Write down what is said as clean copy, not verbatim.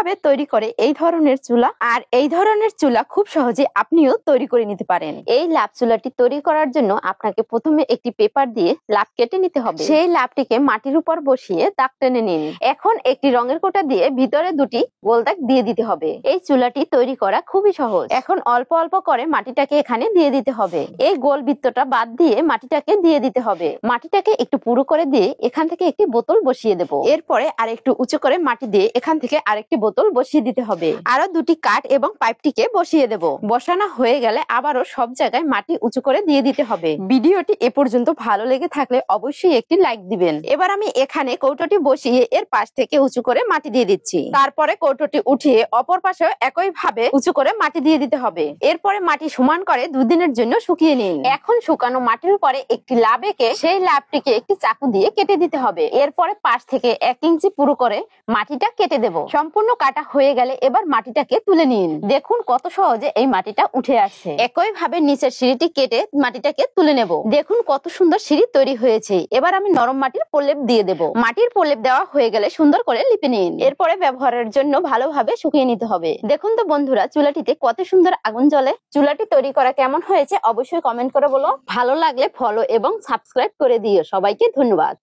কিভাবে তৈরি করে এই ধরনের চুলা, আর এই ধরনের চুলা খুব সহজে আপনিও তৈরি করে নিতে পারেন। এই লাভ চুলাটি তৈরি করার জন্য আপনাকে প্রথমে একটি পেপার দিয়ে লাভ কেটে নিতে হবে। সেই লাভটিকে মাটির উপর বসিয়ে দাগ টেনে নিন। এখন একটি রঙের কোটা দিয়ে ভিতরে দুটি গোল দাগ দিয়ে দিতে হবে। এই চুলাটি তৈরি করা খুবই সহজ। এখন অল্প অল্প করে মাটিটাকে এখানে দিয়ে দিতে হবে। এই গোল বৃত্তটা বাদ দিয়ে মাটিটাকে দিয়ে দিতে হবে। মাটিটাকে একটু পুরু করে দিয়ে এখান থেকে একটি বোতল বসিয়ে দেব। এরপরে আর একটু উঁচু করে মাটি দিয়ে এখান থেকে আরেকটি বোতল বসিয়ে দিতে হবে। আরো দুটি কাঠ এবং পাইপটিকে বসিয়ে দেব। বসানো হয়ে গেলে আবারও সব জায়গায় মাটি উঁচু করে দিয়ে দিতে হবে। ভিডিওটি এ পর্যন্ত ভালো লেগে থাকলে অবশ্যই একটি লাইক দিবেন। এবার আমি এখানে কৌটোটি বসিয়ে এর পাশ থেকে উঁচু করে মাটি দিয়ে দিচ্ছি। তারপরে কৌটোটি উঠিয়ে অপর পাশে একই ভাবে উঁচু করে মাটি দিয়ে দিতে হবে। এরপরে মাটি সমান করে দুদিনের জন্য শুকিয়ে নিন। এখন শুকানো মাটির উপরে একটি লাভ এঁকে সেই লাভটিকে একটি চাকু দিয়ে কেটে দিতে হবে। এরপরে পাশ থেকে 1 ইঞ্চি পুরো করে মাটিটা কেটে দেব। সম্পূর্ণ কাটা হয়ে গেলে এবার মাটিটাকে তুলে নিন। দেখুন কত সহজে এই মাটিটা উঠে আসছে। একই ভাবে নিচের সিঁড়িটি কেটে মাটিটাকে তুলে নেব। দেখুন কত সুন্দর সিঁড়ি তৈরি হয়েছে। এবার আমি নরম মাটির প্রলেপ দিয়ে দেব। মাটির প্রলেপ দেওয়া হয়ে গেলে সুন্দর করে লিপে নিন। এরপরে ব্যবহারের জন্য ভালোভাবে শুকিয়ে নিতে হবে। দেখুন তো বন্ধুরা, চুলাটিতে কত সুন্দর আগুন জ্বলে। চুলাটি তৈরি করা কেমন হয়েছে অবশ্যই কমেন্ট করে বলো। ভালো লাগলে ফলো এবং সাবস্ক্রাইব করে দিও। সবাইকে ধন্যবাদ।